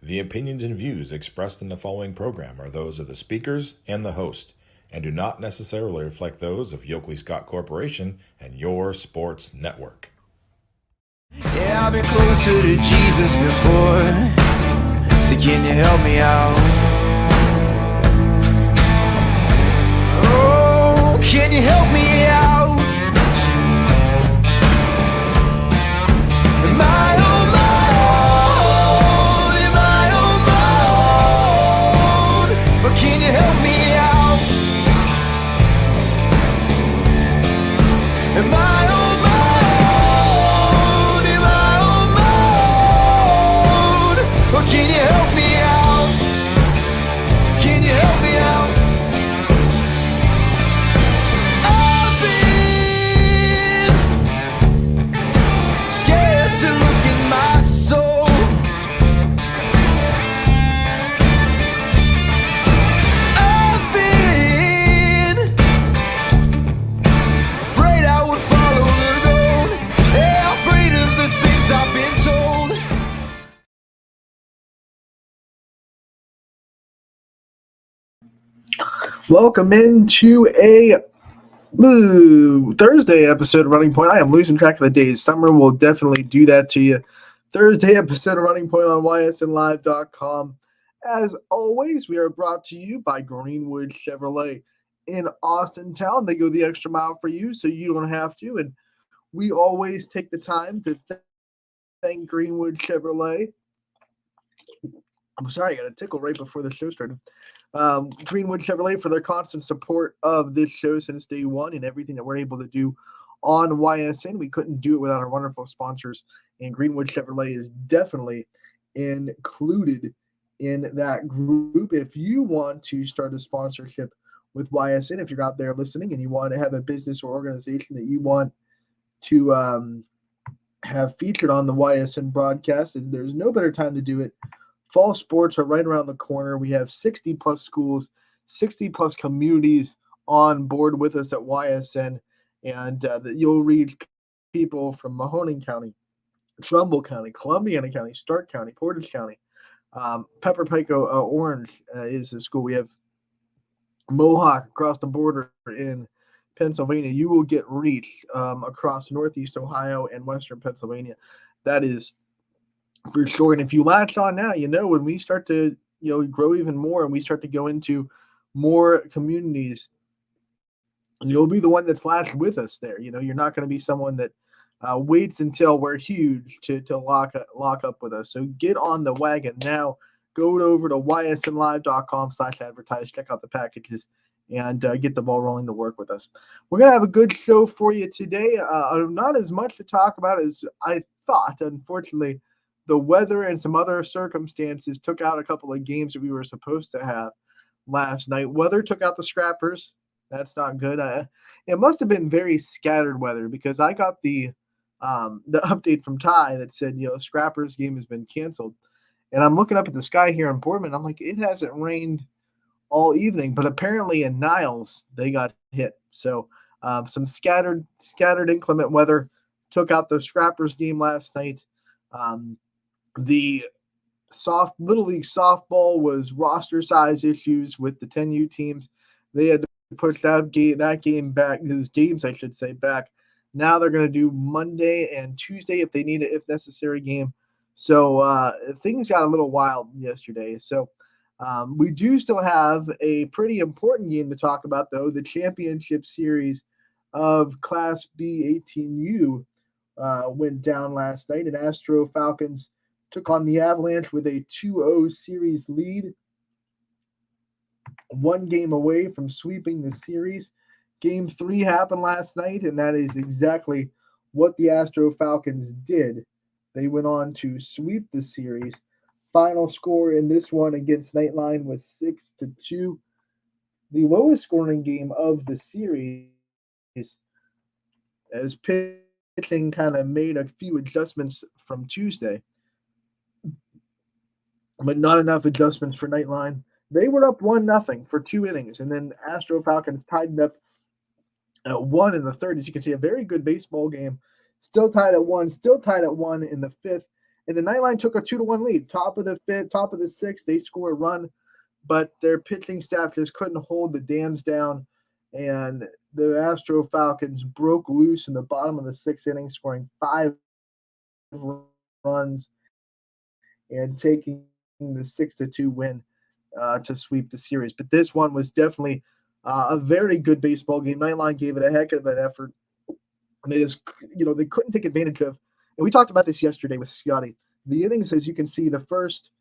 The opinions and views expressed in the following program are those of the speakers and the host, and do not necessarily reflect those of Yoakley Scott Corporation and your sports network. Yeah, I've been closer to Jesus before, so can you help me out? Oh, can you help me out? Am I on my own? Am I on my own? But can you help me out? Am I on my own? Am I on my own? Or can you help me out? Can you help me out? I've been scared to look in my soul. I've been afraid I would follow the road. Yeah, afraid of the things I've been told. Welcome into a Thursday episode of Running Point. I am losing track of the days. Summer will definitely do that to you. Thursday episode of Running Point on ysnlive.com. As always, we are brought to you by Greenwood Chevrolet in Austin Town. They go the extra mile for you so you don't have to. And we always take the time to thank Greenwood Chevrolet. I'm sorry, I got a tickle right before the show started. Greenwood Chevrolet for their constant support of this show since day one and everything that we're able to do on YSN. We couldn't do it without our wonderful sponsors, and Greenwood Chevrolet is definitely included in that group. If you want to start a sponsorship with YSN, if you're out there listening and you want to have a business or organization that you want to have featured on the YSN broadcast, and there's no better time to do it. Fall sports are right around the corner. We have 60 plus schools, 60 plus communities on board with us at YSN, and that you'll reach people from Mahoning County, Trumbull County, Columbiana County, Stark County, Portage County, Pepper Pike Orange is the school. We have Mohawk across the border in Pennsylvania. You will get reached across Northeast Ohio and Western Pennsylvania. That is for sure. And if you latch on now, when we start to, grow even more and we start to go into more communities, you'll be the one that's latched with us there. You're not going to be someone that waits until we're huge to lock up with us. So get on the wagon now. Go over to ysnlive.com/advertise. Check out the packages and get the ball rolling to work with us. We're going to have a good show for you today. Not as much to talk about as I thought. Unfortunately, the weather and some other circumstances took out a couple of games that we were supposed to have last night. Weather took out the Scrappers. That's not good. It must have been very scattered weather because I got the update from Ty that said, Scrappers game has been canceled. And I'm looking up at the sky here in Boardman. I'm like, it hasn't rained all evening, but apparently in Niles they got hit. So some scattered inclement weather took out the Scrappers game last night. The Little League softball was roster size issues with the 10U teams. They had to push that game back, those games, I should say, back. Now they're going to do Monday and Tuesday if they need an if necessary game. So things got a little wild yesterday. So we do still have a pretty important game to talk about, though. The championship series of Class B 18U went down last night, and Astro Falcons took on the Avalanche with a 2-0 series lead. One game away from sweeping the series. Game 3 happened last night, and that is exactly what the Astro Falcons did. They went on to sweep the series. Final score in this one against Nightline was 6-2. The lowest scoring game of the series, as pitching kind of made a few adjustments from Tuesday, but not enough adjustments for Nightline. They were up 1-0 for 2 innings, and then Astro Falcons tied it up at 1 in the third. As you can see, a very good baseball game. Still tied at 1 in the fifth. And the Nightline took a 2-1 lead. Top of the fifth, top of the sixth, they score a run, but their pitching staff just couldn't hold the dams down. And the Astro Falcons broke loose in the bottom of the sixth inning, scoring 5 runs and taking the 6-2 win to sweep the series. But this one was definitely a very good baseball game. Nightline gave it a heck of an effort. And they just, they couldn't take advantage of. And we talked about this yesterday with Scotty. The innings, as you can see, the first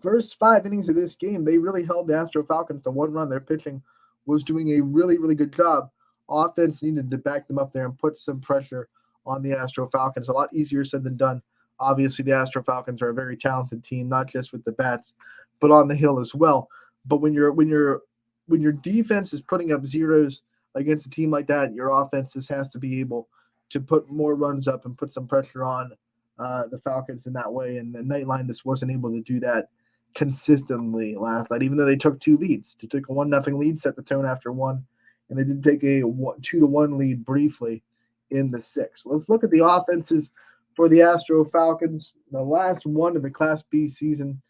5 innings of this game, they really held the Astro Falcons to 1 run. Their pitching was doing a really, really good job. Offense needed to back them up there and put some pressure on the Astro Falcons. A lot easier said than done. Obviously, the Astro Falcons are a very talented team, not just with the bats, but on the hill as well. But when your defense is putting up zeros against a team like that, your offense just has to be able to put more runs up and put some pressure on the Falcons in that way. And the Nightline just wasn't able to do that consistently last night, even though they took 2 leads. They took a 1-0 lead, set the tone after 1, and they did take a 2-1 lead briefly in the 6th. Let's look at the offenses for the Astro Falcons. The last one of the Class B season.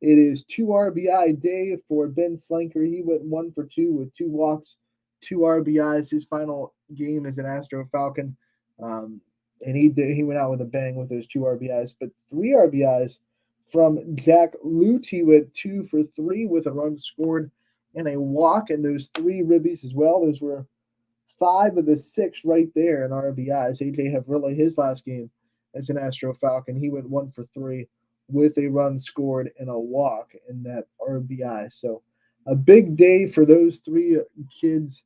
It is 2 RBI day for Ben Slanker. He went 1 for 2 with 2 walks, 2 RBIs. His final game as an Astro Falcon. And he went out with a bang with those 2 RBIs. But 3 RBIs from Jack Lute. He went 2 for 3 with a run scored and a walk, and those 3 ribbies as well. Those were 5 of the 6 right there in RBIs. AJ Havrilla, his last game as an Astro Falcon, he went 1 for 3 with a run scored and a walk in that RBI. So a big day for those 3 kids.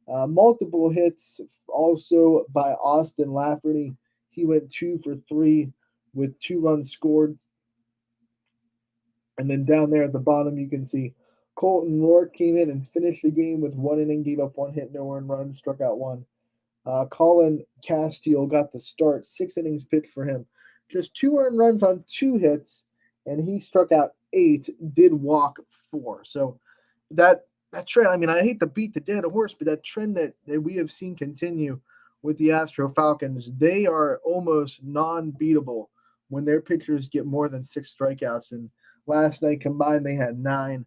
Multiple hits also by Austin Lafferty. He went 2 for 3 with 2 runs scored. And then down there at the bottom, you can see Colton Rourke came in and finished the game with 1 inning, gave up 1 hit, no earned run, struck out 1. Colin Castile got the start, 6 innings pitched for him. Just 2 earned runs on 2 hits, and he struck out 8, did walk 4. So that trend, I mean, I hate to beat the dead horse, but that trend that we have seen continue with the Astro Falcons, they are almost non-beatable when their pitchers get more than 6 strikeouts. And last night combined, they had 9.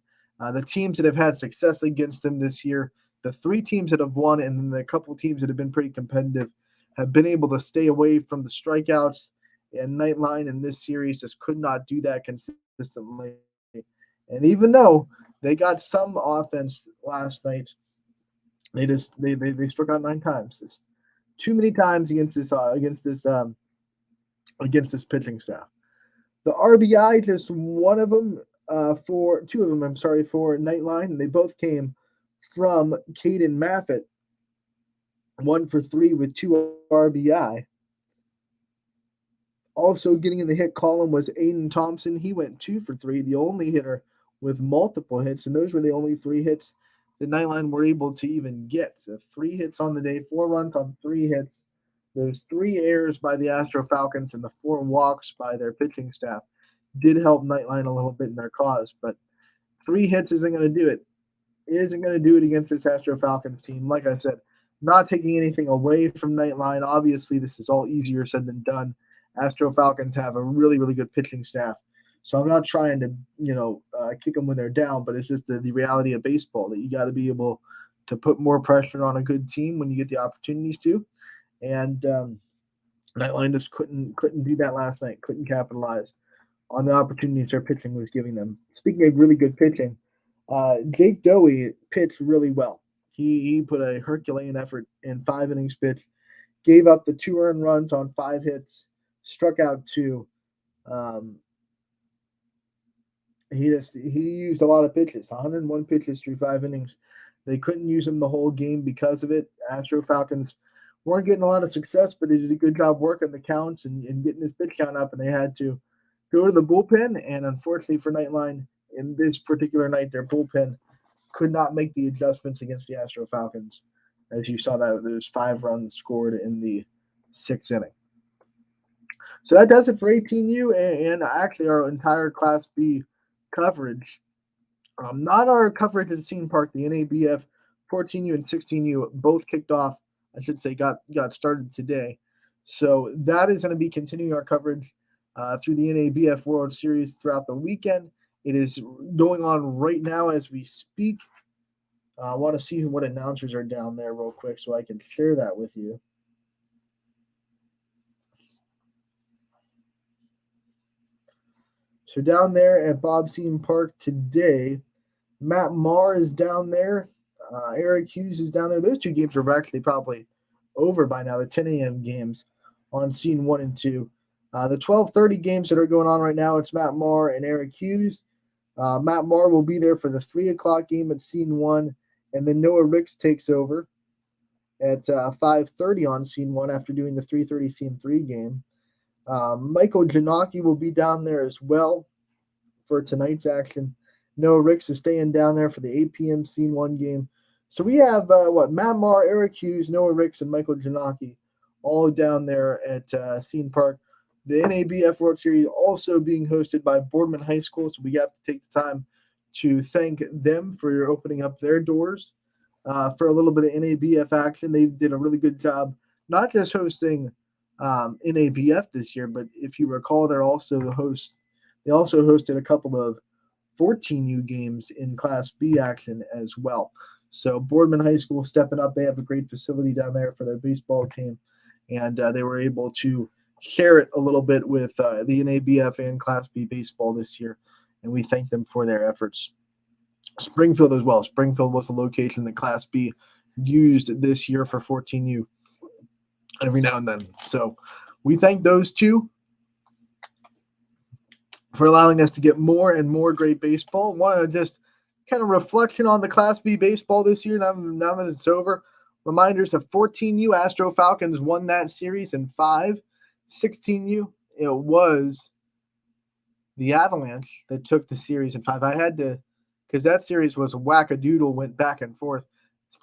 The teams that have had success against them this year, the 3 teams that have won, and then the couple teams that have been pretty competitive, have been able to stay away from the strikeouts. And Nightline in this series just could not do that consistently. And even though they got some offense last night, they struck out 9 times. Just too many times against this pitching staff. The RBI, just one of them for 2 of them. I'm sorry, for Nightline, and they both came from Caden Maffett. 1 for 3 with 2 RBI. Also getting in the hit column was Aiden Thompson. He went 2 for 3, the only hitter with multiple hits, and those were the only 3 hits the Nightline were able to even get. So 3 hits on the day, 4 runs on 3 hits. There's 3 errors by the Astro Falcons and the 4 walks by their pitching staff did help Nightline a little bit in their cause, but 3 hits isn't going to do it. It isn't going to do it against this Astro Falcons team. Like I said, not taking anything away from Nightline. Obviously, this is all easier said than done. Astro Falcons have a really, really good pitching staff. So I'm not trying to, kick them when they're down, but it's just the reality of baseball that you got to be able to put more pressure on a good team when you get the opportunities to. And Nightline just couldn't do that last night. Couldn't capitalize on the opportunities their pitching was giving them. Speaking of really good pitching, Jake Dowie pitched really well. He put a Herculean effort in 5 innings pitched, gave up the 2 earned runs on 5 hits, struck out 2. He used a lot of pitches, 101 pitches through 5 innings. They couldn't use him the whole game because of it. Astro Falcons weren't getting a lot of success, but they did a good job working the counts and getting his pitch count up, and they had to go to the bullpen. And unfortunately for Nightline, in this particular night, their bullpen could not make the adjustments against the Astro Falcons. As you saw, that there's 5 runs scored in the 6th inning. So that does it for 18U and actually our entire Class B coverage. Not our coverage at Scene Park. The NABF 14U and 16U both kicked off. I should say got started today. So that is going to be continuing our coverage through the NABF World Series throughout the weekend. It is going on right now as we speak. I want to see what announcers are down there real quick so I can share that with you. So down there at Bob Seton Park today, Matt Maher is down there. Eric Hughes is down there. Those two games are actually probably over by now, the 10 a.m. games on Scene 1 and 2. The 12:30 games that are going on right now, it's Matt Maher and Eric Hughes. Matt Maher will be there for the 3 o'clock game at Scene 1, and then Noah Ricks takes over at 5:30 on Scene 1 after doing the 3:30 Scene 3 game. Michael Janaki will be down there as well for tonight's action. Noah Ricks is staying down there for the 8 p.m. Scene 1 game. So we have, Matt Maher, Eric Hughes, Noah Ricks, and Michael Janaki all down there at Scene Park. The NABF World Series also being hosted by Boardman High School, so we have to take the time to thank them for opening up their doors for a little bit of NABF action. They did a really good job, not just hosting NABF this year, but if you recall, they also hosted a couple of 14U games in Class B action as well. So Boardman High School stepping up. They have a great facility down there for their baseball team, and they were able to share it a little bit with the NABF and Class B baseball this year, and we thank them for their efforts. Springfield as well. Springfield was the location that Class B used this year for 14U every now and then. So we thank those two for allowing us to get more and more great baseball. Want to just kind of reflection on the Class B baseball this year now that it's over. Reminders of 14U Astro Falcons won that series in 5. 16U, it was the Avalanche that took the series in 5. I had to, because that series was whack-a-doodle, went back and forth.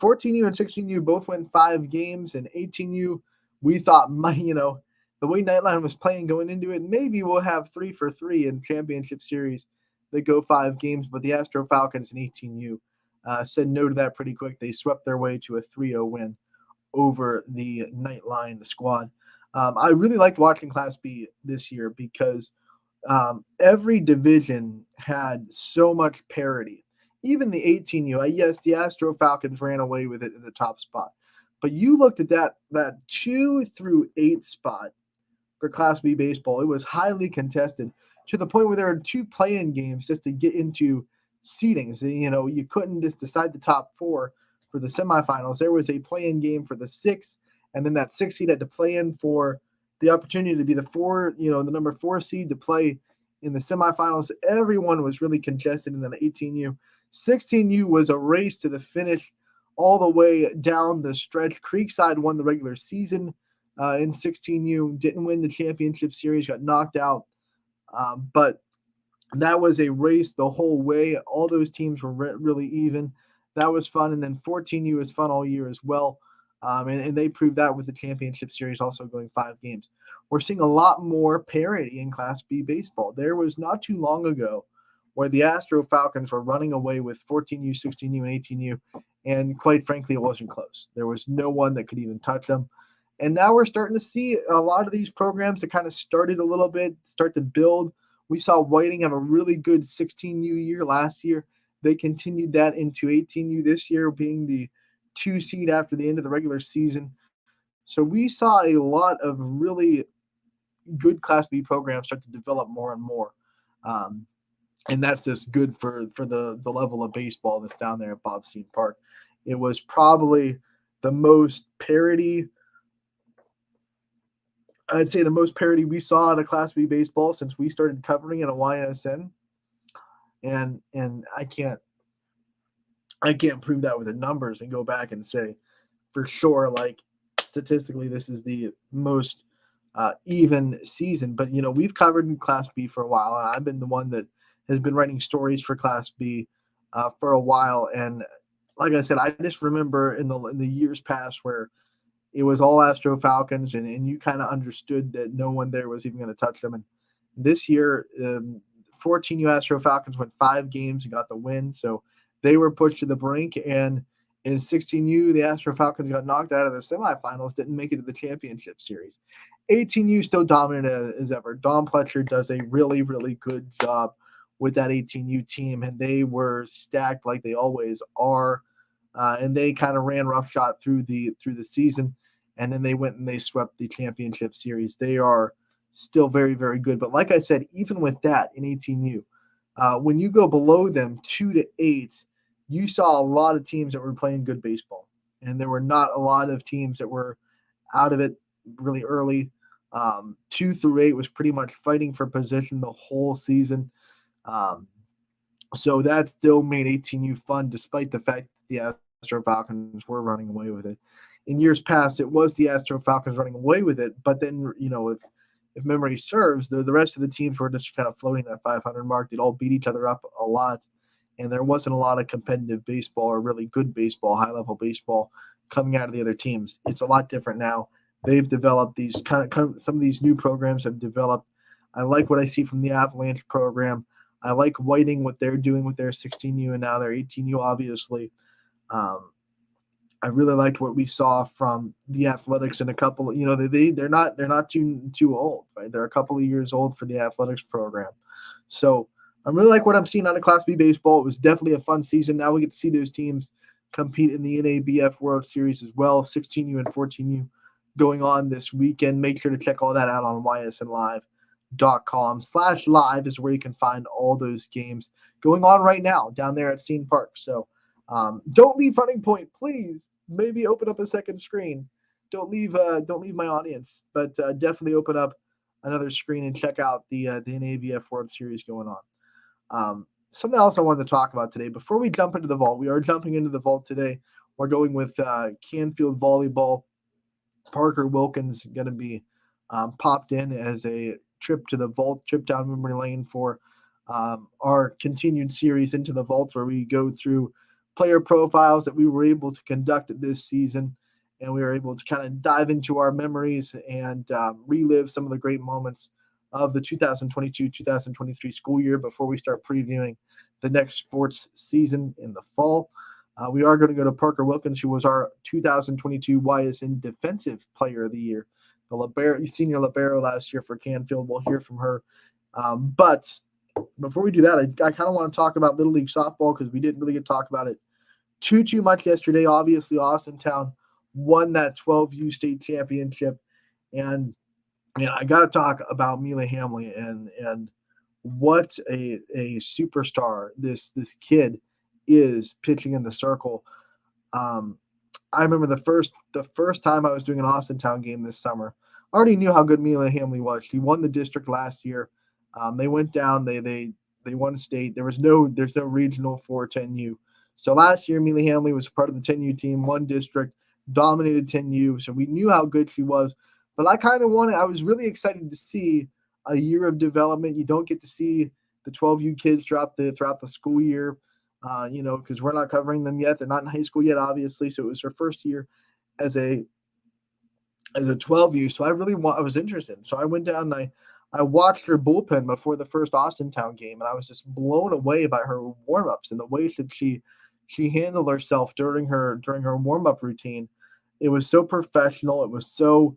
14U and 16U both went 5 games, and 18U, we thought, the way Nightline was playing going into it, maybe we'll have 3 for 3 in championship series that go 5 games, but the Astro Falcons and 18U said no to that pretty quick. They swept their way to a 3-0 win over the Nightline squad. I really liked watching Class B this year because every division had so much parity. Even the 18U, yes, the Astro Falcons ran away with it in the top spot. But you looked at that 2 through 8 spot for Class B baseball. It was highly contested to the point where there were 2 play-in games just to get into seedings. You couldn't just decide the top 4 for the semifinals. There was a play-in game for the 6th, and then that 6th seed had to play in for the opportunity to be the number 4 seed to play in the semifinals. Everyone was really contested in the 18U. 16U was a race to the finish all the way down the stretch. Creekside won the regular season in 16U, didn't win the championship series, got knocked out. But that was a race the whole way. All those teams were really even. That was fun. And then 14U was fun all year as well. And they proved that with the championship series also going 5 games. We're seeing a lot more parity in Class B baseball. There was not too long ago where the Astro Falcons were running away with 14U, 16U, and 18U. And quite frankly, it wasn't close. There was no one that could even touch them. And now we're starting to see a lot of these programs that kind of started a little bit, start to build. We saw Whiting have a really good 16U year last year. They continued that into 18U this year, being the 2 seed after the end of the regular season. So we saw a lot of really good Class B programs start to develop more and more. And that's just good for the level of baseball that's down there at Bob Seton Park. It was probably the most parity, I'd say the most parity we saw in a Class B baseball since we started covering it at YSN. And I can't prove that with the numbers and go back and say for sure, like statistically, this is the most even season. But, we've covered Class B for a while, and I've been the one that has been writing stories for Class B for a while. And like I said, I just remember in the years past where it was all Astro Falcons, and you kind of understood that no one there was even going to touch them. And this year, 14U Astro Falcons went 5 games and got the win. So they were pushed to the brink. And In 16U, the Astro Falcons got knocked out of the semifinals, didn't make it to the championship series. 18U still dominant as ever. Don Pletcher does a really, really good job with that 18U team, and they were stacked like they always are. And they kind of ran roughshod through the season, and then they went and they swept the championship series. They are still very, very good. But like I said, even with that in 18U, when you go below them 2 to 8, you saw a lot of teams that were playing good baseball, and there were not a lot of teams that were out of it really early. 2 through 8 was pretty much fighting for position the whole season. Um, so that still made 18U fun, despite the fact that the Astro Falcons were running away with it. In years past, it was the Astro Falcons running away with it, but then, if memory serves, the rest of the teams were just kind of floating that 500 mark. They'd all beat each other up a lot, and there wasn't a lot of competitive baseball or really good baseball, high-level baseball coming out of the other teams. It's a lot different now. They've developed these some of these new programs have developed. I like what I see from the Avalanche program. I like Whiting, what they're doing with their 16U and now their 18U, obviously. Um, I really liked what we saw from the Athletics in a couple. They're not too old, right? They're a couple of years old for the Athletics program. So I really like what I'm seeing out of Class B baseball. It was definitely a fun season. Now we get to see those teams compete in the NABF World Series as well. 16U and 14U going on this weekend. Make sure to check all that out on ysnlive.com/live is where you can find all those games going on right now down there at Scene Park. So don't leave Running Point, please. Maybe open up a second screen. Don't leave my audience, but definitely open up another screen and check out the NABF World Series going on. Something else I wanted to talk about today before we jump into the vault. We are jumping into the vault today. We're going with Canfield volleyball. Parker Wilkins going to be popped in as a trip to the vault, trip down memory lane for our continued series into the vault, where we go through player profiles that we were able to conduct this season, and we were able to kind of dive into our memories and relive some of the great moments of the 2022-2023 school year before we start previewing the next sports season in the fall. We are going to go to Parker Wilkins, who was our 2022 Ysn Defensive Player of the Year, the senior libero last year for Canfield. We'll hear from her. But before we do that, I kind of want to talk about Little League softball, because we didn't really get to talk about it too much yesterday. Obviously, Austintown won that 12U state championship, and I got to talk about Mila Hamley and what a superstar this kid is pitching in the circle. I remember the first time I was doing an Austintown game this summer. I already knew how good Mila Hamley was. She won the district last year. They went down. They won state. There's no regional for 10U. So last year, Mila Hamley was part of the 10U team, won district, dominated 10U. So we knew how good she was. But I was really excited to see a year of development. You don't get to see the 12U kids throughout the school year, because we're not covering them yet. They're not in high school yet, obviously. So it was her first year as a 12U. So I was interested. So I went down and I watched her bullpen before the first Austintown game, and I was just blown away by her warm-ups and the way that she handled herself during her warm-up routine. It was so professional. It was so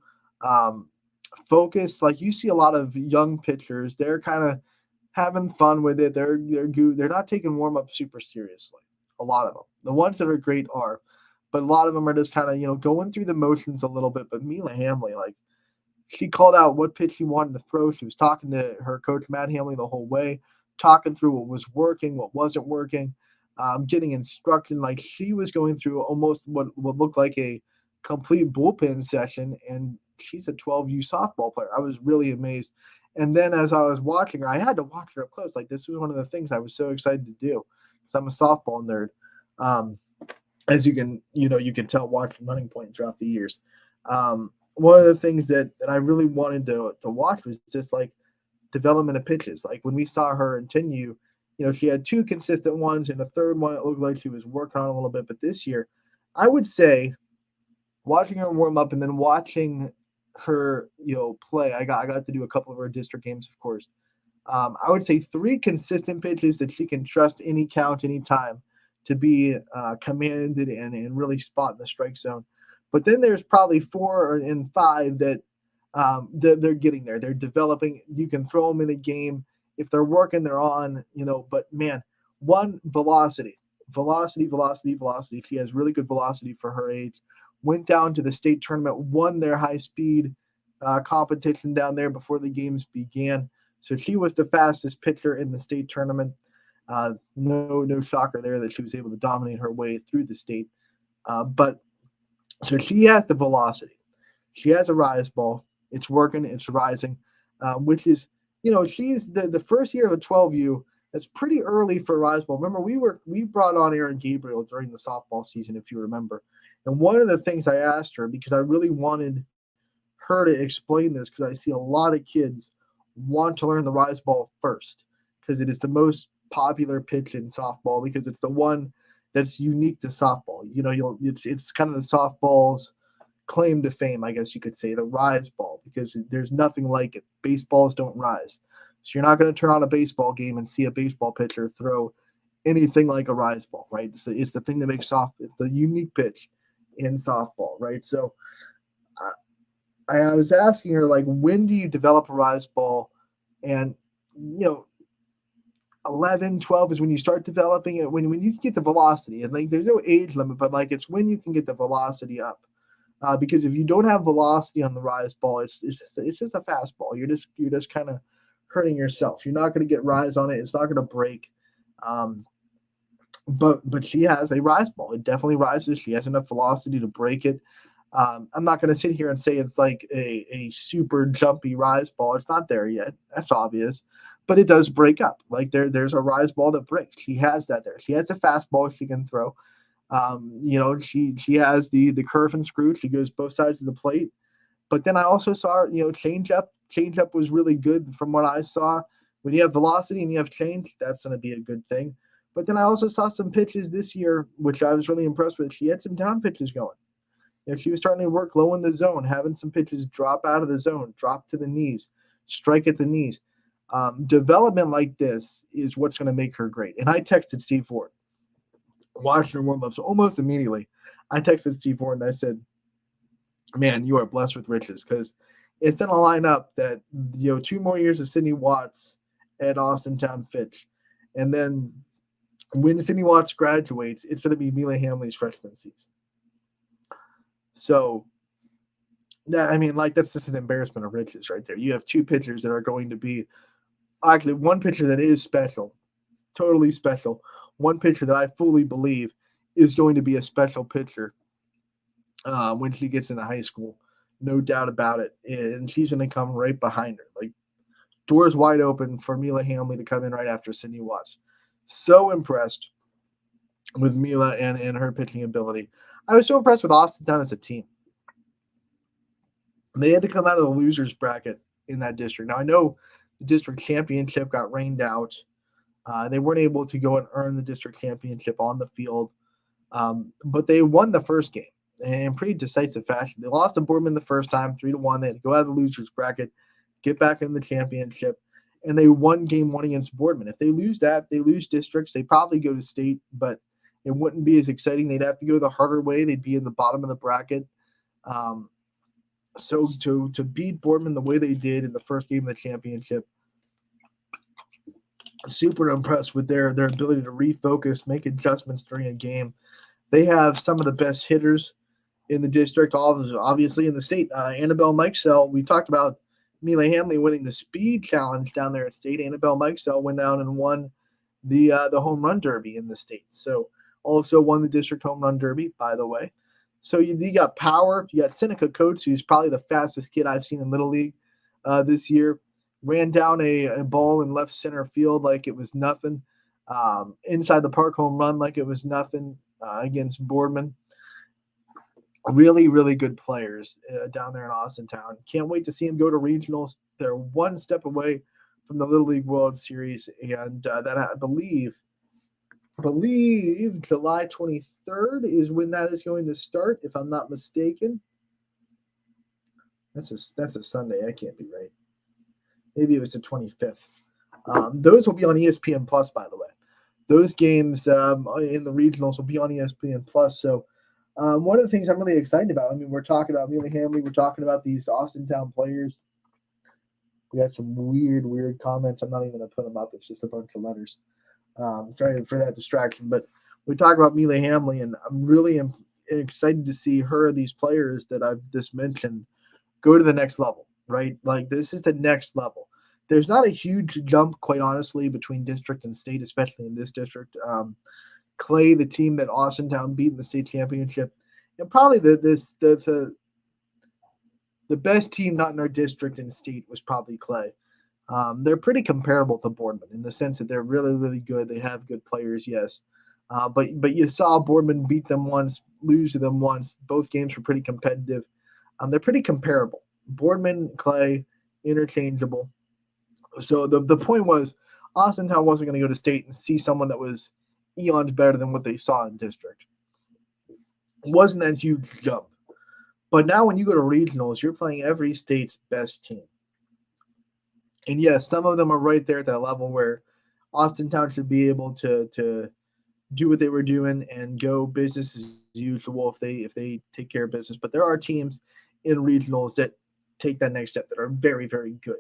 focused. Like, you see a lot of young pitchers, they're kind of having fun with it. They're not taking warm-up super seriously. A lot of them. The ones that are great are, but a lot of them are just kind of, going through the motions a little bit. But Mila Hamley, like, she called out what pitch she wanted to throw. She was talking to her coach, Matt Hamley, the whole way, talking through what was working, what wasn't working, getting instruction. Like, she was going through almost what looked like a complete bullpen session, and she's a 12U softball player. I was really amazed. And then as I was watching her, I had to watch her up close. Like, this was one of the things I was so excited to do, because I'm a softball nerd. As you can tell watching Running Point throughout the years. One of the things that I really wanted to watch was just like development of pitches. Like, when we saw her in 10U, she had 2 consistent ones, and the third one it looked like she was working on a little bit. But this year, I would say, watching her warm up and then watching her play, I got to do a couple of her district games, of course. I would say 3 consistent pitches that she can trust any count, any time to be commanded and really spot in the strike zone. But then there's probably 4 and 5 that they're getting there. They're developing. You can throw them in a game. If they're working, they're on, but man, one, velocity. Velocity. She has really good velocity for her age. Went down to the state tournament, won their high speed competition down there before the games began. So she was the fastest pitcher in the state tournament. No shocker there that she was able to dominate her way through the state. But so she has the velocity. She has a rise ball. It's working. It's rising, which is, she's the first year of a 12U. That's pretty early for rise ball. Remember, we brought on Aaron Gabriel during the softball season, if you remember. And one of the things I asked her, because I really wanted her to explain this, because I see a lot of kids want to learn the rise ball first, because it is the most popular pitch in softball, because it's the one that's unique to softball. It's kind of the softball's claim to fame, I guess you could say, the rise ball, because there's nothing like it. Baseballs don't rise. So you're not going to turn on a baseball game and see a baseball pitcher throw anything like a rise ball, right? It's the thing that makes it's the unique pitch in softball, right? So I was asking her, like, when do you develop a rise ball? And, 11, 12 is when you start developing it, when you can get the velocity. And, like, there's no age limit, but, like, it's when you can get the velocity up. Because if you don't have velocity on the rise ball, it's just a fastball. You're just kind of hurting yourself. You're not going to get rise on it. It's not going to break. But she has a rise ball. It definitely rises. She has enough velocity to break it. I'm not going to sit here and say it's like a super jumpy rise ball. It's not there yet. That's obvious. But it does break up. Like there's a rise ball that breaks. She has that there. She has a fastball she can throw. She has the curve and screw. She goes both sides of the plate. But then I also saw, change up. Change up was really good from what I saw. When you have velocity and you have change, that's going to be a good thing. But then I also saw some pitches this year, which I was really impressed with. She had some down pitches going. She was starting to work low in the zone, having some pitches drop out of the zone, drop to the knees, strike at the knees. Development like this is what's going to make her great. And I texted Steve Ford, watching her warm-ups almost immediately. I texted Steve Ford and I said, man, you are blessed with riches, because it's in a lineup that, 2 more years of Sydney Watts at Austintown Fitch. And then when Sydney Watts graduates, it's going to be Mila Hamley's freshman season. So, that's just an embarrassment of riches right there. You have 2 pitchers that are going to be, actually one pitcher that is special, totally special. One pitcher that I fully believe is going to be a special pitcher when she gets into high school. No doubt about it. And she's going to come right behind her. Like, doors wide open for Mila Hamley to come in right after Sydney Watts. So impressed with Mila and her pitching ability. I was so impressed with Austintown as a team. They had to come out of the losers bracket in that district. Now, I know the district championship got rained out. They weren't able to go and earn the district championship on the field. But they won the first game in pretty decisive fashion. They lost to Boardman the first time, 3-1. They had to go out of the losers bracket, get back in the championship, and they won game 1 against Boardman. If they lose that, they lose districts. They probably go to state, but it wouldn't be as exciting. They'd have to go the harder way. They'd be in the bottom of the bracket. So to beat Boardman the way they did in the first game of the championship, super impressed with their ability to refocus, make adjustments during a game. They have some of the best hitters in the district, obviously in the state. Annabelle Mikesell, we talked about Mila Hamley winning the speed challenge down there at state. Annabelle Mikesell went down and won the home run derby in the state. So also won the district home run derby, by the way. So you got power. You got Seneca Coates, who's probably the fastest kid I've seen in Little League this year. Ran down a ball in left center field like it was nothing. Inside the park home run like it was nothing against Boardman. Really, really good players down there in Austintown. Can't wait to see them go to regionals. They're one step away from the Little League World Series, and that I believe July 23rd is when that is going to start, if I'm not mistaken. That's a Sunday. That can't be right. Maybe it was the 25th. Those will be on ESPN Plus, by the way. those games in the regionals will be on ESPN Plus. So one of the things I'm really excited about, I mean, we're talking about Amelia Hamley, we're talking about these Austintown players. We got some weird comments. I'm not even going to put them up. It's just a bunch of letters. Sorry for that distraction. But we talk about Amelia Hamley, and I'm really excited to see her, these players that I've just mentioned, go to the next level, right? Like, this is the next level. There's not a huge jump, quite honestly, between district and state, especially in this district. Clay, the team that Austintown beat in the state championship, and probably the best team not in our district and state was probably Clay. They're pretty comparable to Boardman in the sense that they're really good. They have good players, yes. But you saw Boardman beat them once, lose to them once. Both games were pretty competitive. They're pretty comparable. Boardman, Clay, interchangeable. So the point was Austintown wasn't going to go to state and see someone that was eons better than what they saw in district. It wasn't that huge jump. But now when you go to regionals, you're playing every state's best team. And yes, some of them are right there at that level where Austintown should be able to do what they were doing and go business as usual if they take care of business. But there are teams in regionals that take that next step that are very good.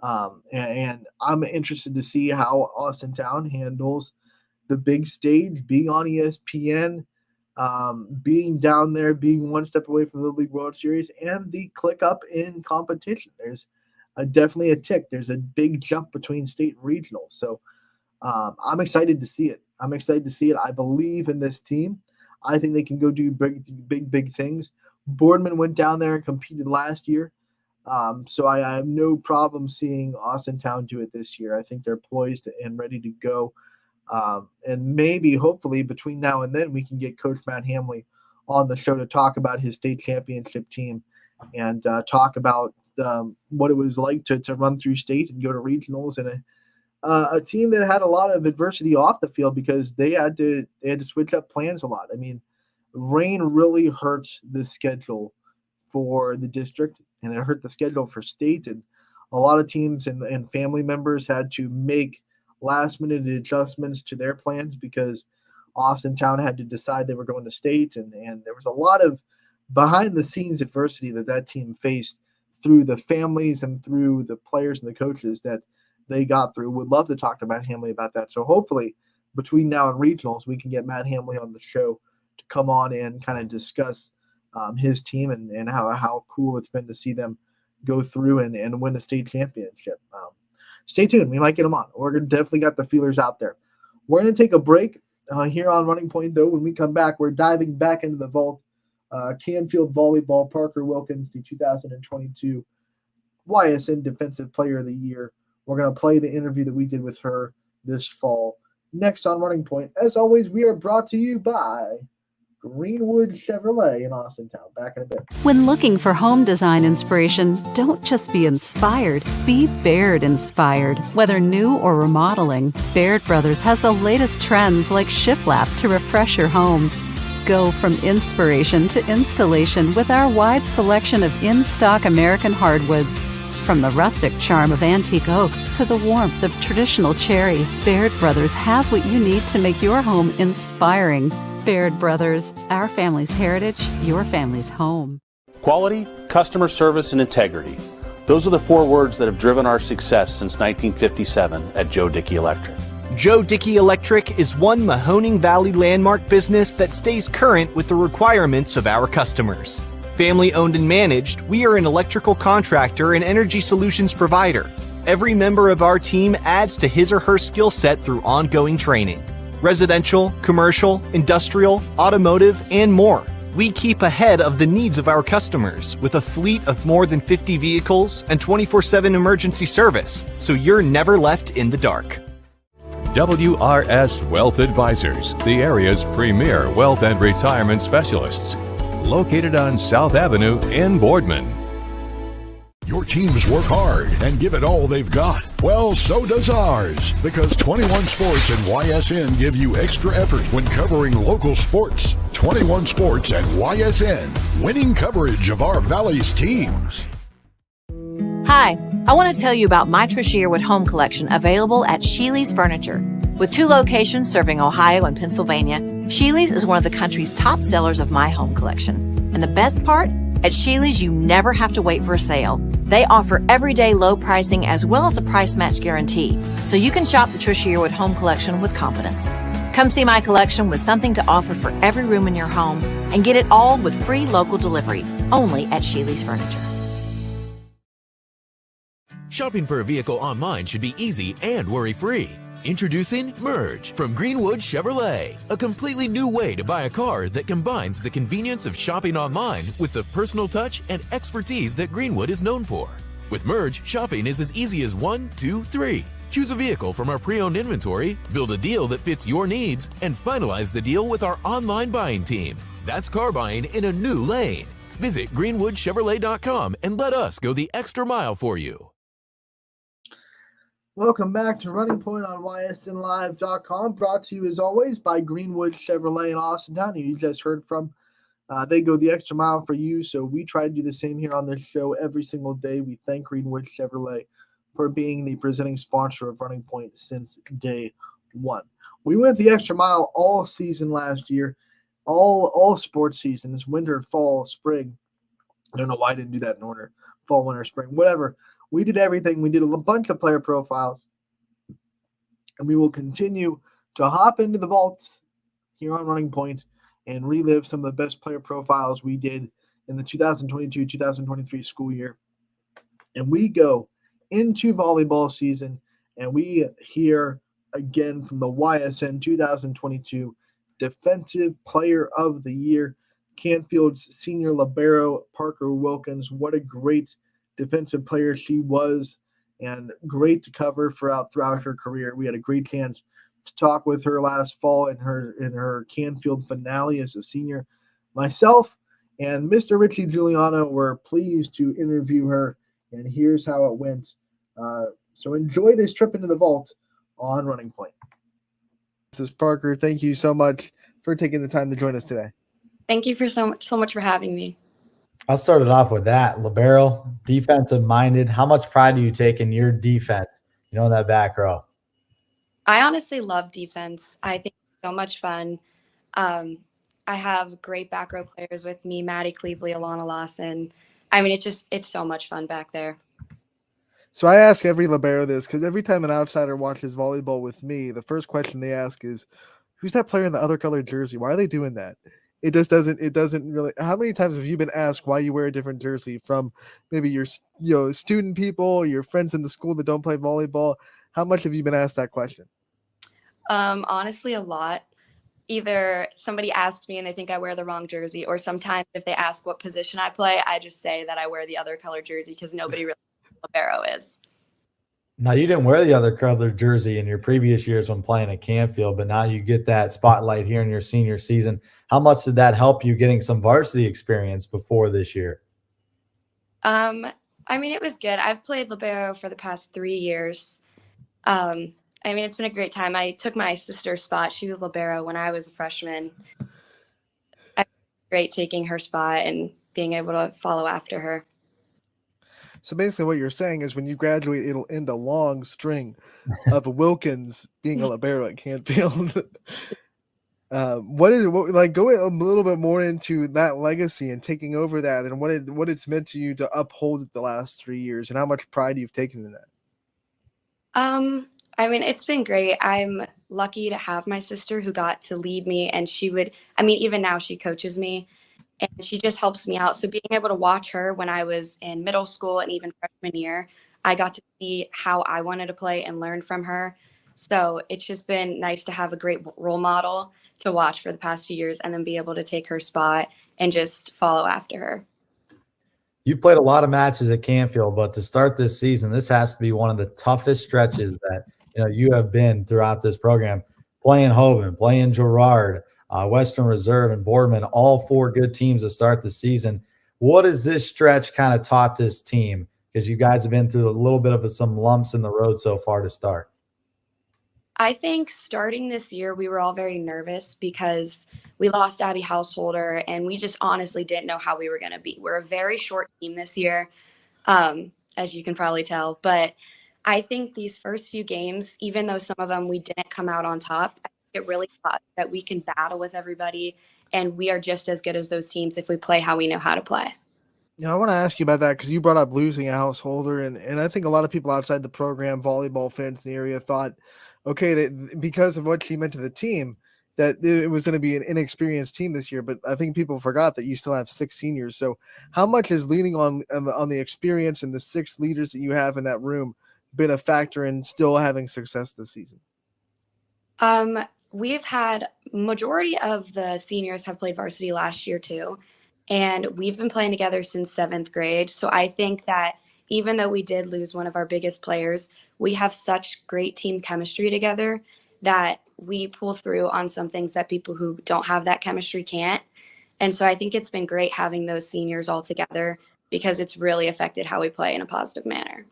And I'm interested to see how Austintown handles the big stage, being on ESPN, being down there, being one step away from the League World Series, and the click up in competition. There's definitely a tick. There's a big jump between state and regional. So I'm excited to see it. I believe in this team. I think they can go do big things. Boardman went down there and competed last year. So I have no problem seeing Austintown do it this year. I think they're poised and ready to go. And maybe, hopefully, between now and then, we can get Coach Matt Hamley on the show to talk about his state championship team and talk about what it was like to run through state and go to regionals, and a team that had a lot of adversity off the field because they had to switch up plans a lot. I mean, rain really hurts the schedule for the district, and it hurt the schedule for state, and a lot of teams and family members had to make last-minute adjustments to their plans because Austintown had to decide they were going to state, and there was a lot of behind-the-scenes adversity that team faced through the families and through the players and the coaches that they got through. Would love to talk to Matt Hamley about that. So hopefully between now and regionals, we can get Matt Hamley on the show to come on and kind of discuss his team and how cool it's been to see them go through and win a state championship. Stay tuned. We might get him on. We're definitely got the feelers out there. We're going to take a break here on Running Point, though. When we come back, we're diving back into the vault. Canfield Volleyball, Parker Wilkins, the 2022 YSN Defensive Player of the Year. We're going to play the interview that we did with her this fall. Next on Running Point, as always, we are brought to you by Greenwood Chevrolet in Austintown. Back in a bit. When looking for home design inspiration, don't just be inspired, be Baird inspired. Whether new or remodeling, Baird Brothers has the latest trends like shiplap to refresh your home. Go from inspiration to installation with our wide selection of in-stock American hardwoods. From the rustic charm of antique oak to the warmth of traditional cherry, Baird Brothers has what you need to make your home inspiring. Baird Brothers, our family's heritage, your family's home. Quality, customer service, and integrity. Those are the 4 words that have driven our success since 1957 at Joe Dickey Electric. Joe Dickey Electric is one Mahoning Valley landmark business that stays current with the requirements of our customers. Family owned and managed, we are an electrical contractor and energy solutions provider. Every member of our team adds to his or her skill set through ongoing training. Residential, commercial, industrial, automotive, and more. We keep ahead of the needs of our customers with a fleet of more than 50 vehicles and 24/7 emergency service, so you're never left in the dark. WRS Wealth Advisors, the area's premier wealth and retirement specialists. Located on South Avenue in Boardman. Your teams work hard and give it all they've got. Well, so does ours, because 21 Sports and YSN give you extra effort when covering local sports. 21 Sports and YSN, winning coverage of our Valley's teams. Hi, I want to tell you about my Trish Yearwood home collection available at Sheely's Furniture. With 2 locations serving Ohio and Pennsylvania, Sheely's is one of the country's top sellers of my home collection. And the best part? At Sheely's, you never have to wait for a sale. They offer everyday low pricing as well as a price match guarantee, so you can shop the Trisha Yearwood home collection with confidence. Come see my collection with something to offer for every room in your home and get it all with free local delivery, only at Sheely's Furniture. Shopping for a vehicle online should be easy and worry-free. Introducing Merge from Greenwood Chevrolet, a completely new way to buy a car that combines the convenience of shopping online with the personal touch and expertise that Greenwood is known for. With Merge, shopping is as easy as 1, 2, 3. Choose a vehicle from our pre-owned inventory, build a deal that fits your needs, and finalize the deal with our online buying team. That's car buying in a new lane. Visit greenwoodchevrolet.com and let us go the extra mile for you. Welcome back to Running Point on ysnlive.com, brought to you as always by Greenwood Chevrolet in Austintown, who you just heard from. They go the extra mile for you, so we try to do the same here on this show every single day. We thank Greenwood Chevrolet for being the presenting sponsor of Running Point since day one. We went the extra mile all season last year, all sports seasons, winter, fall, spring. I don't know why I didn't do that in order. Fall, winter, spring, whatever. We did everything. We did a bunch of player profiles, and we will continue to hop into the vaults here on Running Point and relive some of the best player profiles we did in the 2022-2023 school year. And we go into volleyball season, and we hear again from the YSN 2022 Defensive Player of the Year, Canfield's senior libero, Parker Wilkins. What a great defensive player she was, and great to cover throughout her career. We had a great chance to talk with her last fall in her Canfield finale as a senior. Myself and Mr. Richie Giuliano were pleased to interview her, and here's how it went. So enjoy this trip into the vault on Running Point. This is Parker. Thank you so much for taking the time to join us today. Thank you for so much for having me. I'll start it off with that. Libero, defensive minded. How much pride do you take in your defense, in that back row? I honestly love defense. I think it's so much fun. I have great back row players with me, Maddie Cleveley, Alana Lawson. I mean, it's so much fun back there. So I ask every libero this because every time an outsider watches volleyball with me, the first question they ask is, who's that player in the other colored jersey? Why are they doing that? It doesn't really. How many times have you been asked why you wear a different jersey from maybe your student people, your friends in the school that don't play volleyball? How much have you been asked that question? Honestly, a lot. Either somebody asks me and they think I wear the wrong jersey, or sometimes if they ask what position I play, I just say that I wear the other color jersey because nobody really knows what libero is. Now, you didn't wear the other colored jersey in your previous years when playing at Canfield, but now you get that spotlight here in your senior season. How much did that help you getting some varsity experience before this year? I mean, it was good. I've played libero for the past 3 years. I mean, it's been a great time. I took my sister's spot. She was libero when I was a freshman. It was great taking her spot and being able to follow after her. So basically what you're saying is when you graduate, it'll end a long string of Wilkins being a libero at Canfield. Go a little bit more into that legacy and taking over that and what it's meant to you to uphold it the last 3 years and how much pride you've taken in that. I mean, it's been great. I'm lucky to have my sister who got to lead me, and even now she coaches me. And she just helps me out. So being able to watch her when I was in middle school and even freshman year, I got to see how I wanted to play and learn from her. So it's just been nice to have a great role model to watch for the past few years and then be able to take her spot and just follow after her. You played a lot of matches at Canfield, but to start this season, this has to be one of the toughest stretches that you have been throughout this program. Playing Hoban, playing Girard, Western Reserve, and Boardman, all 4 good teams to start the season. What has this stretch kind of taught this team? Because you guys have been through a little bit of some lumps in the road so far to start. I think starting this year, we were all very nervous because we lost Abby Householder, and we just honestly didn't know how we were going to be. We're a very short team this year, as you can probably tell. But I think these first few games, even though some of them we didn't come out on top, I think it really taught us that we can battle with everybody, and we are just as good as those teams if we play how we know how to play. I want to ask you about that because you brought up losing a householder, and I think a lot of people outside the program, volleyball fans in the area, thought, okay, that because of what she meant to the team, that it was going to be an inexperienced team this year. But I think people forgot that you still have 6 seniors. So, how much is leaning on the experience and the 6 leaders that you have in that room been a factor in still having success this season? We've had majority of the seniors have played varsity last year too, and we've been playing together since 7th grade. So I think that even though we did lose one of our biggest players, we have such great team chemistry together that we pull through on some things that people who don't have that chemistry can't. And so I think it's been great having those seniors all together because it's really affected how we play in a positive manner.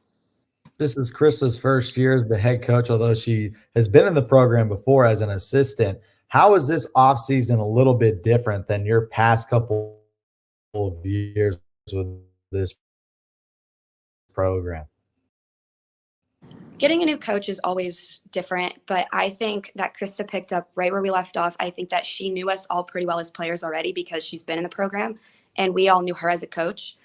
This is Krista's first year as the head coach, although she has been in the program before as an assistant. How is this offseason a little bit different than your past couple of years with this program? Getting a new coach is always different, but I think that Krista picked up right where we left off. I think that she knew us all pretty well as players already because she's been in the program and we all knew her as a coach.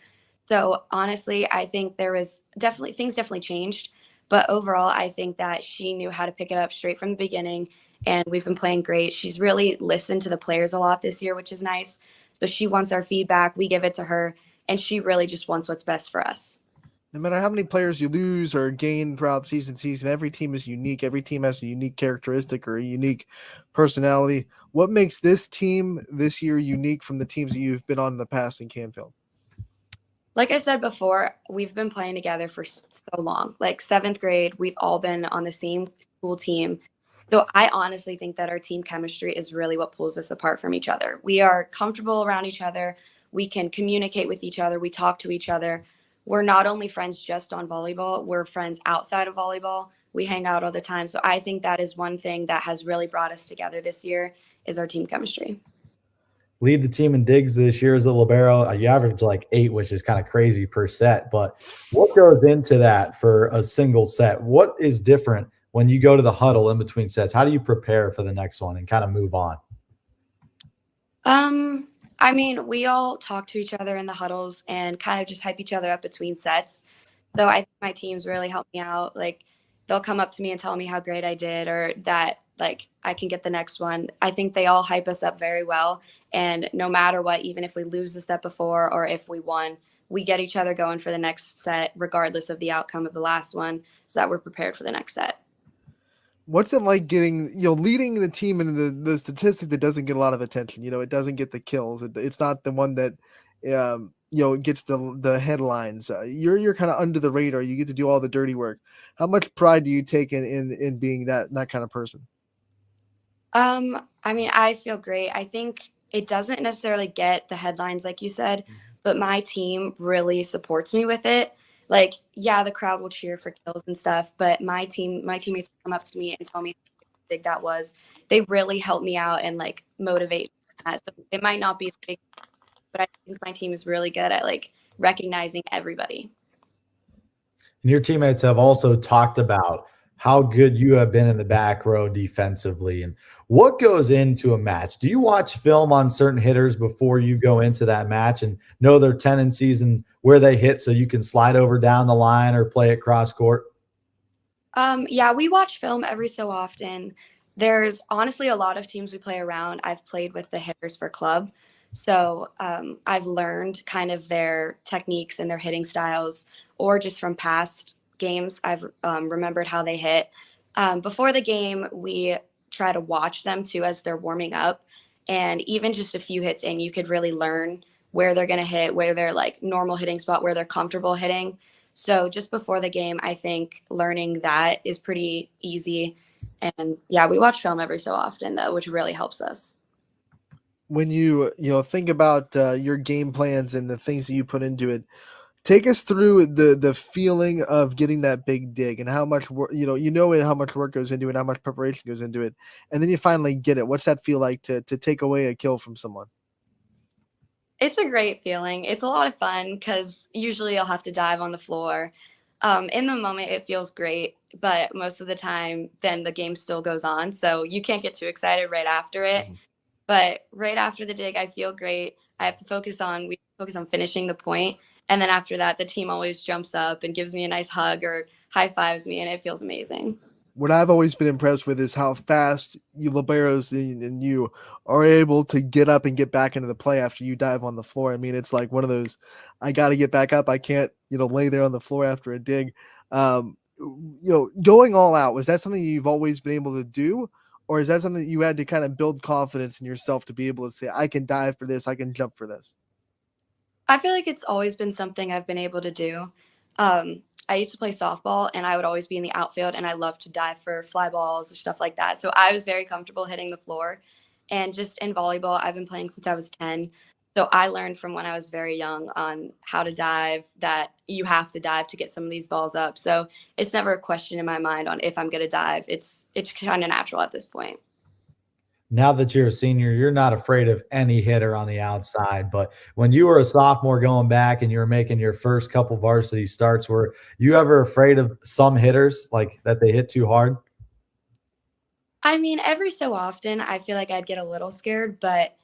So honestly, I think there was definitely things definitely changed, but overall, I think that she knew how to pick it up straight from the beginning and we've been playing great. She's really listened to the players a lot this year, which is nice. So she wants our feedback, we give it to her, and she really just wants what's best for us. No matter how many players you lose or gain throughout season, every team is unique. Every team has a unique characteristic or a unique personality. What makes this team this year unique from the teams that you've been on in the past in Canfield? Like I said before, we've been playing together for so long. Like 7th grade, we've all been on the same school team. So I honestly think that our team chemistry is really what pulls us apart from each other. We are comfortable around each other. We can communicate with each other. We talk to each other. We're not only friends just on volleyball, we're friends outside of volleyball. We hang out all the time. So I think that is one thing that has really brought us together this year is our team chemistry. Lead the team in digs this year as a libero. You average like 8, which is kind of crazy per set. But what goes into that for a single set? What is different when you go to the huddle in between sets? How do you prepare for the next one and kind of move on? I mean, we all talk to each other in the huddles and kind of just hype each other up between sets. So I think my teams really help me out. Like they'll come up to me and tell me how great I did or that like I can get the next one. I think they all hype us up very well. And no matter what, even if we lose the step before or if we won, we get each other going for the next set, regardless of the outcome of the last one, so that we're prepared for the next set. What's it like getting, leading the team in the statistic that doesn't get a lot of attention? It doesn't get the kills. It's not the one that, gets the headlines. You're kind of under the radar. You get to do all the dirty work. How much pride do you take in being that kind of person? I mean, I feel great. I think it doesn't necessarily get the headlines like you said, but my team really supports me with it. Like, yeah, the crowd will cheer for kills and stuff, but my teammates will come up to me and tell me how big that was. They really help me out and like motivate me. So it might not be big, but I think my team is really good at like recognizing everybody. And your teammates have also talked about how good you have been in the back row defensively and what goes into a match. Do you watch film on certain hitters before you go into that match and know their tendencies and where they hit so you can slide over down the line or play it cross court? Yeah, we watch film every so often. There's honestly a lot of teams we play around. I've played with the hitters for club. So I've learned kind of their techniques and their hitting styles, or just from past games, I've remembered how they hit. Before the game, we try to watch them too as they're warming up. And even just a few hits in, you could really learn where they're going to hit, where they're like normal hitting spot, where they're comfortable hitting. So just before the game, I think learning that is pretty easy. And yeah, we watch film every so often though, which really helps us. When you think about your game plans and the things that you put into it, take us through the feeling of getting that big dig and how much work, how much work goes into it, how much preparation goes into it, and then you finally get it. What's that feel like to take away a kill from someone? It's a great feeling. It's a lot of fun because usually I'll have to dive on the floor. In the moment, it feels great, but most of the time, then the game still goes on. So you can't get too excited right after it. But right after the dig, I feel great. We focus on finishing the point. And then after that, the team always jumps up and gives me a nice hug or high fives me, and it feels amazing. What I've always been impressed with is how fast you liberos and you are able to get up and get back into the play after you dive on the floor. I mean, it's like one of those, I got to get back up. I can't, lay there on the floor after a dig. Going all out, was that something you've always been able to do? Or is that something that you had to kind of build confidence in yourself to be able to say, I can dive for this, I can jump for this? I feel like it's always been something I've been able to do. I used to play softball and I would always be in the outfield and I love to dive for fly balls and stuff like that. So I was very comfortable hitting the floor. And just in volleyball, I've been playing since I was 10. So I learned from when I was very young on how to dive, that you have to dive to get some of these balls up. So it's never a question in my mind on if I'm going to dive. It's kind of natural at this point. Now that you're a senior, you're not afraid of any hitter on the outside. But when you were a sophomore going back and you were making your first couple varsity starts, were you ever afraid of some hitters, like that they hit too hard? I mean, every so often, I feel like I'd get a little scared, but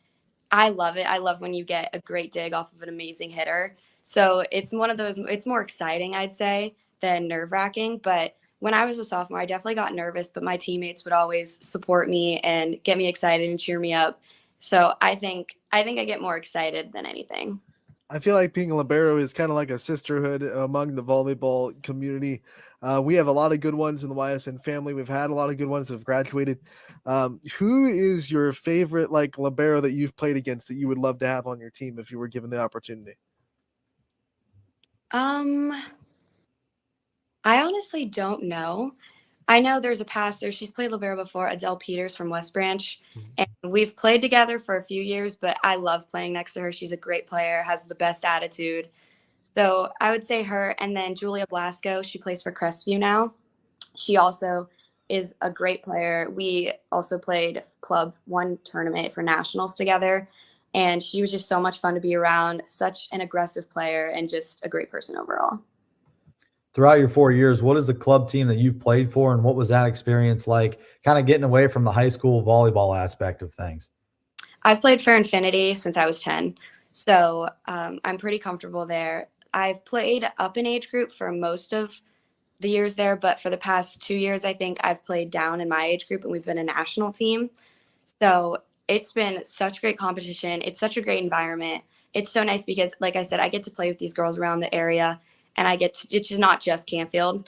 I love it. I love when you get a great dig off of an amazing hitter. So it's one of those, it's more exciting, I'd say, than nerve wracking. But when I was a sophomore, I definitely got nervous, but my teammates would always support me and get me excited and cheer me up. So I think I get more excited than anything. I feel like being a libero is kind of like a sisterhood among the volleyball community. We have a lot of good ones in the YSN family. We've had a lot of good ones that have graduated. Who is your favorite like libero that you've played against that you would love to have on your team if you were given the opportunity? Um, I honestly don't know. I know there's a passer. She's played libero before, Adele Peters from West Branch, and we've played together for a few years. But I love playing next to her. She's a great player, has the best attitude. So I would say her, and then Julia Blasco. She plays for Crestview now. She also is a great player. We also played club one tournament for nationals together, and she was just so much fun to be around. Such an aggressive player and just a great person overall. Throughout your 4 years, what is the club team that you've played for, and what was that experience like, kind of getting away from the high school volleyball aspect of things? I've played for Infinity since I was 10, so I'm pretty comfortable there. I've played up in age group for most of the years there, but for the past 2 years, I think I've played down in my age group, and we've been a national team. So it's been such great competition. It's such a great environment. It's so nice because, like I said, I get to play with these girls around the area, and it's just not just Canfield.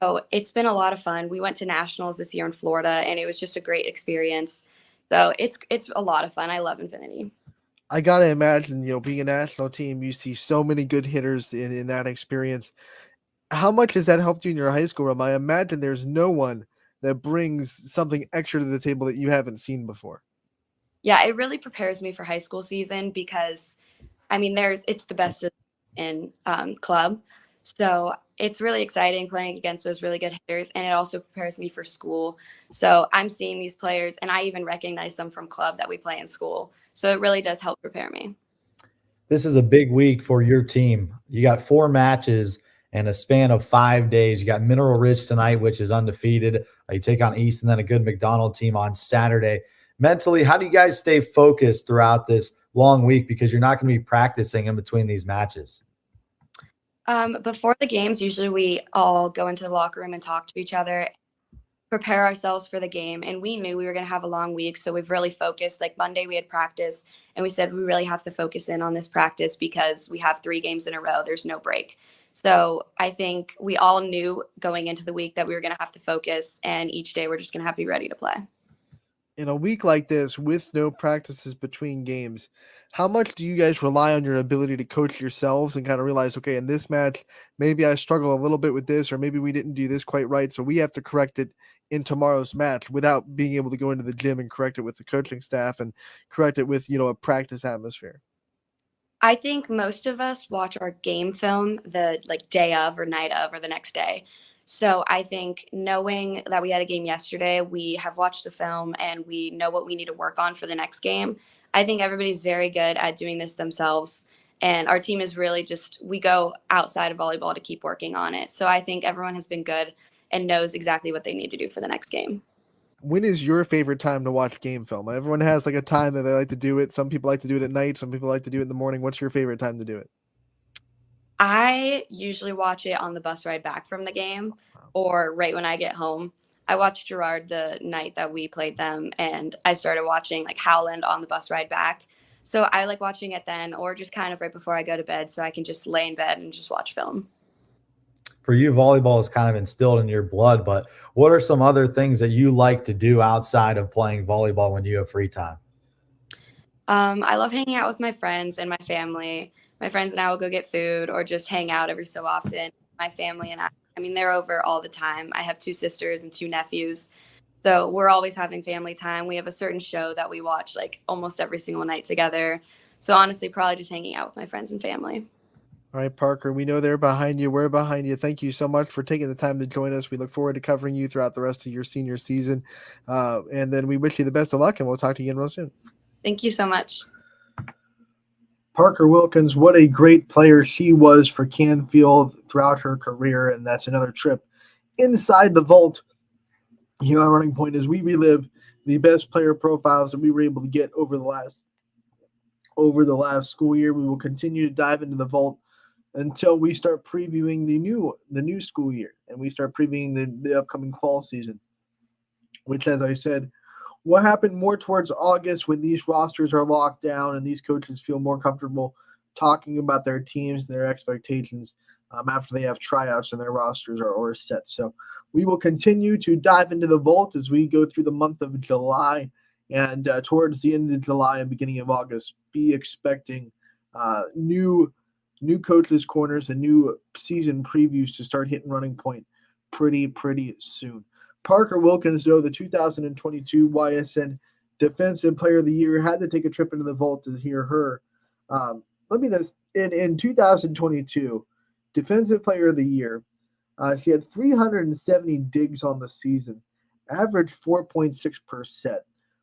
So it's been a lot of fun. We went to nationals this year in Florida, and it was just a great experience. So it's a lot of fun. I love Infinity. I gotta imagine, being a national team, you see so many good hitters in that experience. How much has that helped you in your high school realm? I imagine there's no one that brings something extra to the table that you haven't seen before. Yeah, it really prepares me for high school season because, I mean, it's the best in club. So it's really exciting playing against those really good hitters, and it also prepares me for school. So I'm seeing these players, and I even recognize them from club that we play in school. So it really does help prepare me. This is a big week for your team. You got 4 matches in a span of 5 days. You got Mineral Ridge tonight, which is undefeated. You take on East and then a good McDonald team on Saturday. Mentally, how do you guys stay focused throughout this long week, because you're not going to be practicing in between these matches? Before the games, usually we all go into the locker room and talk to each other, prepare ourselves for the game. And we knew we were going to have a long week. So we've really focused. Like Monday, we had practice, and we said we really have to focus in on this practice because we have 3 games in a row. There's no break. So I think we all knew going into the week that we were going to have to focus, and each day we're just going to have to be ready to play. In a week like this, with no practices between games, how much do you guys rely on your ability to coach yourselves and kind of realize, okay, in this match, maybe I struggle a little bit with this, or maybe we didn't do this quite right, so we have to correct it in tomorrow's match, without being able to go into the gym and correct it with the coaching staff and correct it with, a practice atmosphere? I think most of us watch our game film the day of or night of or the next day. So I think knowing that we had a game yesterday, we have watched the film and we know what we need to work on for the next game. I think everybody's very good at doing this themselves. And our team is really just, we go outside of volleyball to keep working on it. So I think everyone has been good and knows exactly what they need to do for the next game. When is your favorite time to watch game film? Everyone has like a time that they like to do it. Some people like to do it at night. Some people like to do it in the morning. What's your favorite time to do it? I usually watch it on the bus ride back from the game or right when I get home. I watched Girard the night that we played them, and I started watching like Howland on the bus ride back. So I like watching it then or just kind of right before I go to bed so I can just lay in bed and just watch film. For you, volleyball is kind of instilled in your blood, but what are some other things that you like to do outside of playing volleyball when you have free time? I love hanging out with my friends and my family. My friends and I will go get food or just hang out every so often. My family and I mean, they're over all the time. I have 2 sisters and 2 nephews. So we're always having family time. We have a certain show that we watch like almost every single night together. So honestly, probably just hanging out with my friends and family. All right, Parker, we know they're behind you. We're behind you. Thank you so much for taking the time to join us. We look forward to covering you throughout the rest of your senior season. And then we wish you the best of luck, and we'll talk to you again real soon. Thank you so much. Parker Wilkins, what a great player she was for Canfield throughout her career, and that's another trip inside the vault here on Running Point as we relive the best player profiles that we were able to get over the last school year. We will continue to dive into the vault until we start previewing the new school year, and we start previewing the upcoming fall season, which, as I said, will happen more towards August when these rosters are locked down and these coaches feel more comfortable talking about their teams, their expectations after they have tryouts and their rosters are set. So we will continue to dive into the vault as we go through the month of July, and towards the end of July and beginning of August, be expecting new coaches' corners and new season previews to start hitting Running Point pretty soon. Parker Wilkins, though, the 2022 YSN Defensive Player of the Year, had to take a trip into the vault to hear her. In 2022, Defensive Player of the Year, she had 370 digs on the season, averaged 4.6%,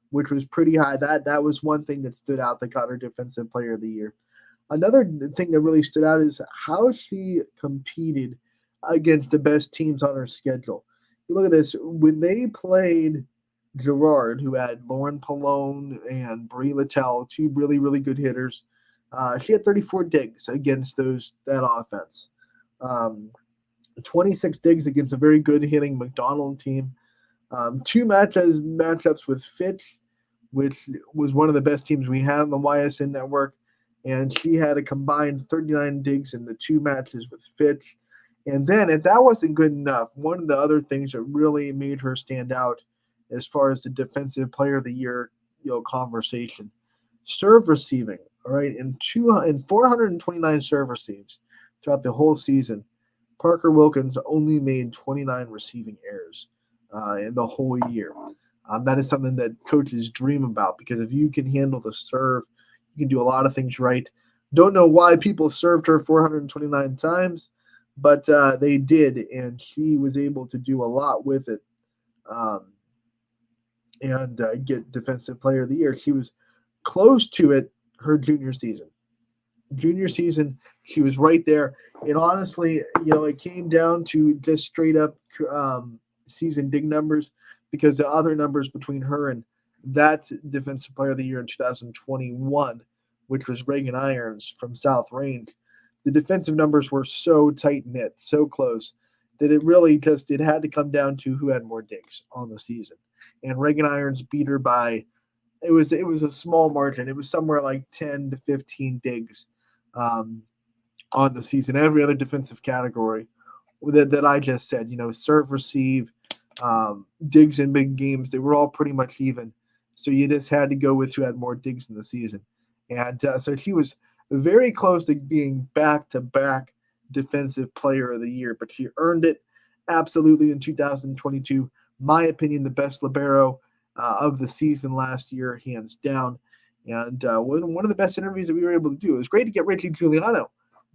which was pretty high. That was one thing that stood out that got her Defensive Player of the Year. Another thing that really stood out is how she competed against the best teams on her schedule. You look at this. When they played Girard, who had Lauren Pallone and Brie Littell, 2 really good hitters, she had 34 digs against that offense. 26 digs against a very good hitting McDonald team. 2 matchups with Fitch, which was one of the best teams we had on the YSN network, and she had a combined 39 digs in the 2 matches with Fitch. And then, if that wasn't good enough, one of the other things that really made her stand out as far as the Defensive Player of the Year, conversation, serve receiving. All right, in 429 serve receives throughout the whole season, Parker Wilkins only made 29 receiving errors in the whole year. That is something that coaches dream about, because if you can handle the serve, you can do a lot of things right. Don't know why people served her 429 times, but they did, and she was able to do a lot with it and get Defensive Player of the Year. She was close to it her junior season. Junior season, she was right there. And honestly, it came down to just straight up season dig numbers, because the other numbers between her and that Defensive Player of the Year in 2021, which was Reagan Irons from South Range, the defensive numbers were so tight-knit, so close, that it had to come down to who had more digs on the season. And Reagan Irons beat her by, it was a small margin. It was somewhere like 10 to 15 digs on the season. Every other defensive category that I just said, serve, receive, digs in big games, they were all pretty much even. So you just had to go with who had more digs in the season. And so she was very close to being back-to-back Defensive Player of the Year, but she earned it absolutely in 2022. My opinion, the best libero of the season last year, hands down. And one of the best interviews that we were able to do. It was great to get Richie Giuliano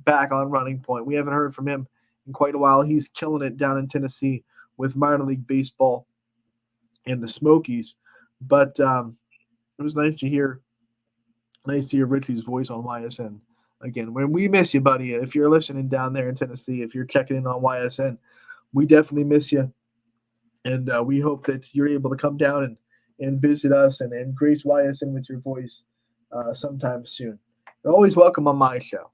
back on Running Point. We haven't heard from him in quite a while. He's killing it down in Tennessee with minor league baseball and the Smokies. But it was nice to hear Richie's voice on YSN again, when we miss you, buddy. If you're listening down there in Tennessee, if you're checking in on YSN, we definitely miss you. And we hope that you're able to come down and visit us and grace YSN with your voice sometime soon. You're always welcome on my show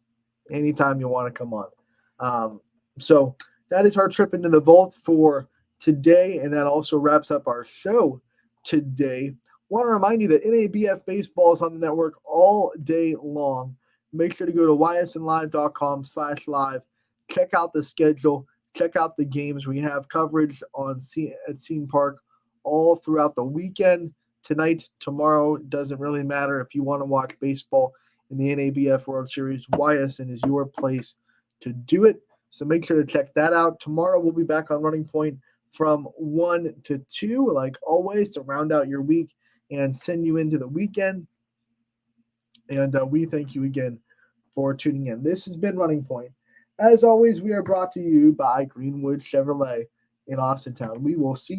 anytime you want to come on. So that is our trip into the vault for today, and that also wraps up our show today. Want to remind you that NABF baseball is on the network all day long. Make sure to go to ysnlive.com/live. Check out the schedule. Check out the games. We have coverage at Ysn Park all throughout the weekend. Tonight, tomorrow, doesn't really matter. If you want to watch baseball in the NABF World Series, YSN is your place to do it. So make sure to check that out. Tomorrow, we'll be back on Running Point from 1 to 2, like always, to round out your week and send you into the weekend. And we thank you again for tuning in. This has been Running Point. As always, we are brought to you by Greenwood Chevrolet in Austintown. We will see